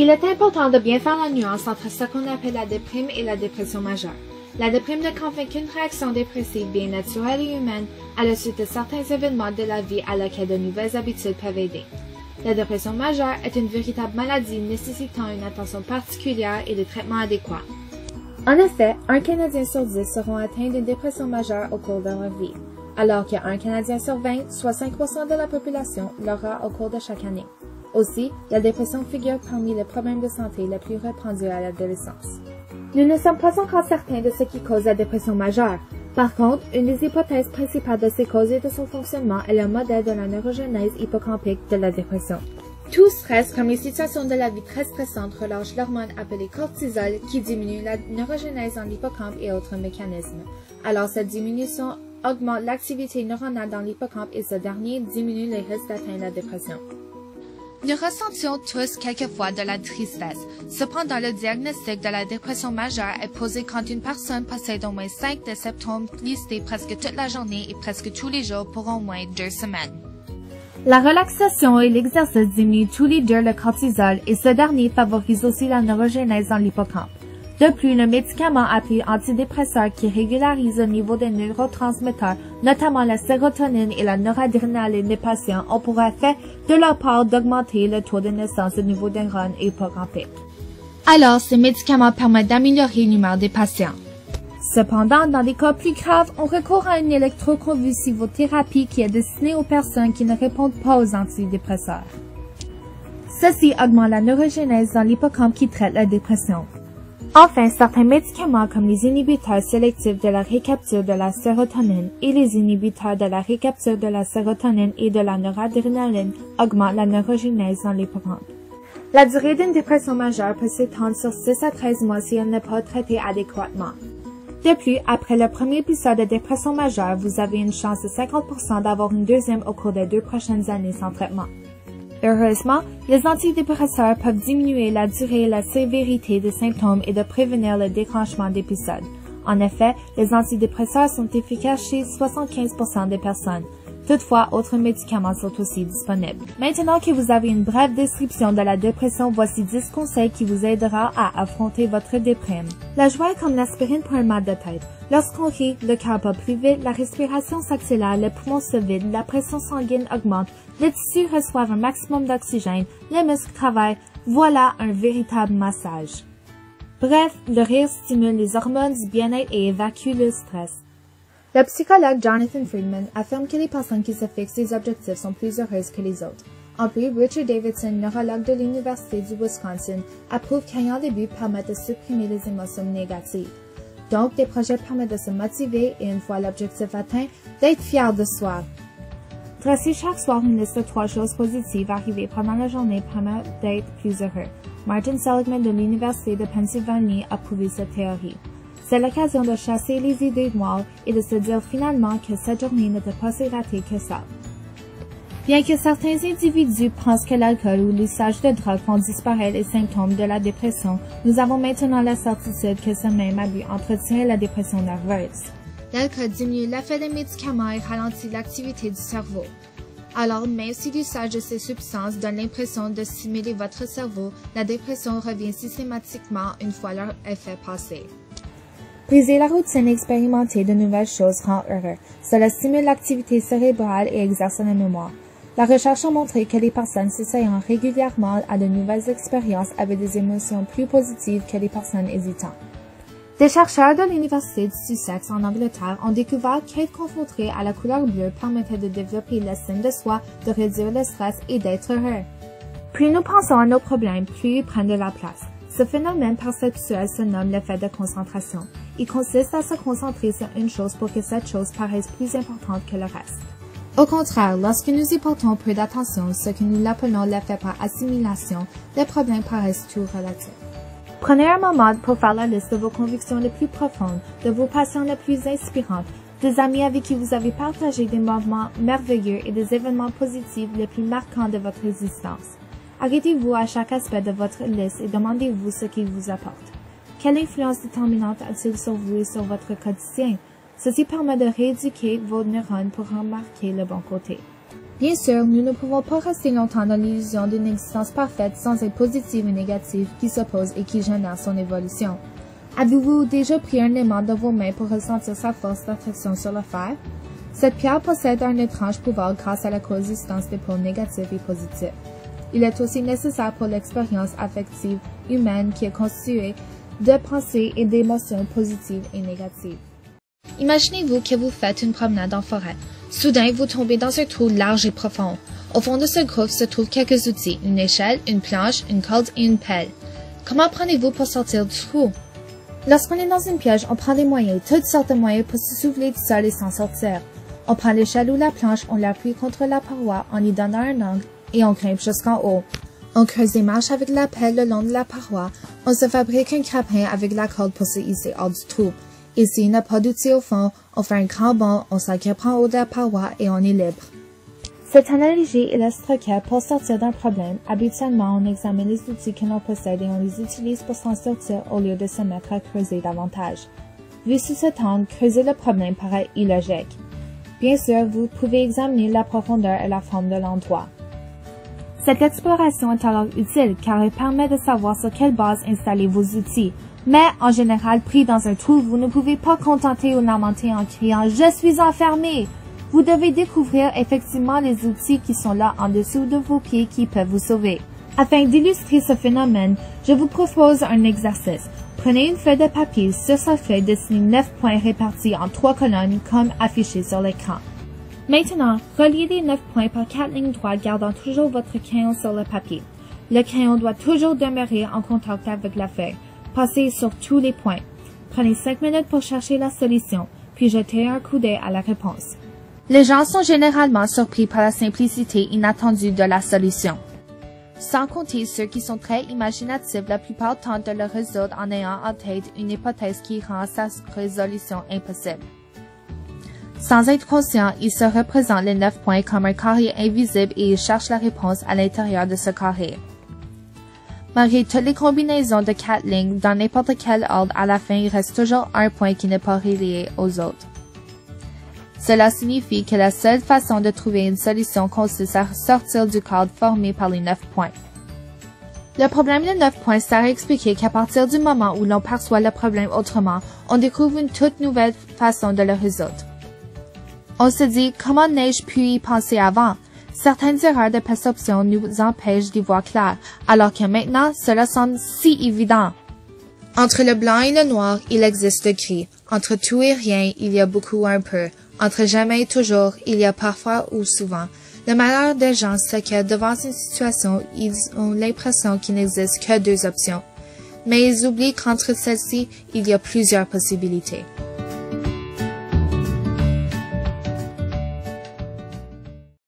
Il est important de bien faire la nuance entre ce qu'on appelle la déprime et la dépression majeure. La déprime ne convient qu'une réaction dépressive bien naturelle et humaine à la suite de certains événements de la vie à laquelle de nouvelles habitudes peuvent aider. La dépression majeure est une véritable maladie nécessitant une attention particulière et des traitements adéquats. En effet, 1 Canadien sur 10 seront atteints d'une dépression majeure au cours de leur vie, alors qu'un Canadien sur 20, soit 5% de la population, l'aura au cours de chaque année. Aussi, la dépression figure parmi les problèmes de santé les plus répandus à l'adolescence. Nous ne sommes pas encore certains de ce qui cause la dépression majeure. Par contre, une des hypothèses principales de ses causes et de son fonctionnement est le modèle de la neurogenèse hippocampique de la dépression. Tout stress, comme les situations de la vie très stressantes, relâche l'hormone appelée cortisol qui diminue la neurogenèse dans l'hippocampe et autres mécanismes. Alors cette diminution augmente l'activité neuronale dans l'hippocampe et ce dernier diminue les risques d'atteindre la dépression. Nous ressentions tous quelquefois de la tristesse. Cependant, le diagnostic de la dépression majeure est posé quand une personne possède au moins 5 des symptômes listés presque toute la journée et presque tous les jours pour au moins 2 semaines. La relaxation et l'exercice diminuent tous les deux le cortisol et ce dernier favorise aussi la neurogenèse dans l'hippocampe. De plus, le médicament appelé antidépresseur qui régularise le niveau des neurotransmetteurs, notamment la sérotonine et la noradrénaline des patients, ont pour effet de leur part d'augmenter le taux de naissance au niveau des neurones hippocampiques. Alors, ces médicaments permettent d'améliorer l'humeur des patients. Cependant, dans des cas plus graves, on recourt à une électroconvulsivothérapie qui est destinée aux personnes qui ne répondent pas aux antidépresseurs. Ceci augmente la neurogenèse dans l'hippocampe qui traite la dépression. Enfin, certains médicaments comme les inhibiteurs sélectifs de la récapture de la sérotonine et les inhibiteurs de la récapture de la sérotonine et de la noradrénaline augmentent la neurogenèse dans l'hippocampe. La durée d'une dépression majeure peut s'étendre sur 6 à 13 mois si elle n'est pas traitée adéquatement. De plus, après le premier épisode de dépression majeure, vous avez une chance de 50% d'avoir une deuxième au cours des 2 prochaines années sans traitement. Heureusement, les antidépresseurs peuvent diminuer la durée et la sévérité des symptômes et de prévenir le déclenchement d'épisodes. En effet, les antidépresseurs sont efficaces chez 75% des personnes. Toutefois, autres médicaments sont aussi disponibles. Maintenant que vous avez une brève description de la dépression, voici 10 conseils qui vous aidera à affronter votre déprime. La joie est comme l'aspirine pour un mal de tête. Lorsqu'on rit, le cœur bat plus vite, la respiration s'accélère, les poumons se vident, la pression sanguine augmente, les tissus reçoivent un maximum d'oxygène, les muscles travaillent. Voilà un véritable massage. Bref, le rire stimule les hormones du bien-être et évacue le stress. Le psychologue Jonathan Friedman affirme que les personnes qui se fixent des objectifs sont plus heureuses que les autres. En plus, Richard Davidson, neurologue de l'Université du Wisconsin, approuve qu'ayant des buts permet de supprimer les émotions négatives. Donc, des projets permettent de se motiver et, une fois l'objectif atteint, d'être fier de soi. Dresser chaque soir une liste de 3 choses positives arrivées pendant la journée permet d'être plus heureux. Martin Seligman de l'Université de Pennsylvanie a prouvé cette théorie. C'est l'occasion de chasser les idées noires et de se dire finalement que cette journée n'était pas si ratée que ça. Bien que certains individus pensent que l'alcool ou l'usage de drogue font disparaître les symptômes de la dépression, nous avons maintenant la certitude que ce même abus entretient la dépression nerveuse. L'alcool diminue l'effet des médicaments et ralentit l'activité du cerveau. Alors, même si l'usage de ces substances donne l'impression de stimuler votre cerveau, la dépression revient systématiquement une fois leur effet passé. Briser la routine et expérimenter de nouvelles choses rend heureux. Cela stimule l'activité cérébrale et exerce la mémoire. La recherche a montré que les personnes s'essayant régulièrement à de nouvelles expériences avaient des émotions plus positives que les personnes hésitantes. Des chercheurs de l'Université du Sussex en Angleterre ont découvert qu'être confronté à la couleur bleue permettait de développer l'estime de soi, de réduire le stress et d'être heureux. Plus nous pensons à nos problèmes, plus ils prennent de la place. Ce phénomène perceptuel se nomme l'effet de concentration. Il consiste à se concentrer sur une chose pour que cette chose paraisse plus importante que le reste. Au contraire, lorsque nous y portons peu d'attention, ce que nous appelons l'effet par assimilation, les problèmes paraissent tout relatifs. Prenez un moment pour faire la liste de vos convictions les plus profondes, de vos passions les plus inspirantes, des amis avec qui vous avez partagé des moments merveilleux et des événements positifs les plus marquants de votre existence. Arrêtez-vous à chaque aspect de votre liste et demandez-vous ce qu'il vous apporte. Quelle influence déterminante a-t-il sur vous et sur votre quotidien? Ceci permet de rééduquer vos neurones pour remarquer le bon côté. Bien sûr, nous ne pouvons pas rester longtemps dans l'illusion d'une existence parfaite sans être positive ou négative qui s'oppose et qui génère son évolution. Avez-vous déjà pris un aimant dans vos mains pour ressentir sa force d'attraction sur le fer? Cette pierre possède un étrange pouvoir grâce à la coexistence des pôles négatifs et positifs. Il est aussi nécessaire pour l'expérience affective humaine qui est constituée de pensées et d'émotions positives et négatives. Imaginez-vous que vous faites une promenade en forêt. Soudain, vous tombez dans un trou large et profond. Au fond de ce gouffre se trouvent quelques outils, une échelle, une planche, une corde et une pelle. Comment prenez-vous pour sortir du trou? Lorsqu'on est dans une piège, on prend des moyens, toutes sortes de moyens pour se soulever du sol et s'en sortir. On prend l'échelle ou la planche, on l'appuie contre la paroi en y donnant un angle et on grimpe jusqu'en haut. On creuse des marches avec la pelle le long de la paroi. On se fabrique un grappin avec la corde pour se hisser hors du trou. Et s'il n'y a pas d'outils au fond, on fait un grand bond, on s'agrippe en haut de la paroi et on est libre. Cette analogie illustre que, pour sortir d'un problème, habituellement on examine les outils que l'on possède et on les utilise pour s'en sortir au lieu de se mettre à creuser davantage. Vu sous cet angle, creuser le problème paraît illogique. Bien sûr, vous pouvez examiner la profondeur et la forme de l'endroit. Cette exploration est alors utile car elle permet de savoir sur quelle base installer vos outils. Mais, en général, pris dans un trou, vous ne pouvez pas contenter ou lamenter en criant « Je suis enfermé !» Vous devez découvrir effectivement les outils qui sont là en dessous de vos pieds qui peuvent vous sauver. Afin d'illustrer ce phénomène, je vous propose un exercice. Prenez une feuille de papier. Sur cette feuille, dessinez 9 points répartis en 3 colonnes comme affiché sur l'écran. Maintenant, reliez les 9 points par 4 lignes droites gardant toujours votre crayon sur le papier. Le crayon doit toujours demeurer en contact avec la feuille. Passez sur tous les points. Prenez 5 minutes pour chercher la solution, puis jetez un coup d'œil à la réponse. Les gens sont généralement surpris par la simplicité inattendue de la solution. Sans compter ceux qui sont très imaginatifs, la plupart tentent de le résoudre en ayant en tête une hypothèse qui rend sa résolution impossible. Sans être conscient, ils se représentent les 9 points comme un carré invisible et ils cherchent la réponse à l'intérieur de ce carré. Malgré toutes les combinaisons de 4 lignes, dans n'importe quel ordre, à la fin, il reste toujours un point qui n'est pas relié aux autres. Cela signifie que la seule façon de trouver une solution consiste à sortir du cadre formé par les 9 points. Le problème des 9 points sert à expliquer qu'à partir du moment où l'on perçoit le problème autrement, on découvre une toute nouvelle façon de le résoudre. On se dit, comment n'ai-je pu y penser avant? Certaines erreurs de perception nous empêchent d'y voir clair, alors que maintenant, cela semble si évident. Entre le blanc et le noir, il existe le gris. Entre tout et rien, il y a beaucoup ou un peu. Entre jamais et toujours, il y a parfois ou souvent. Le malheur des gens, c'est que devant une situation, ils ont l'impression qu'il n'existe que 2 options. Mais ils oublient qu'entre celles-ci, il y a plusieurs possibilités.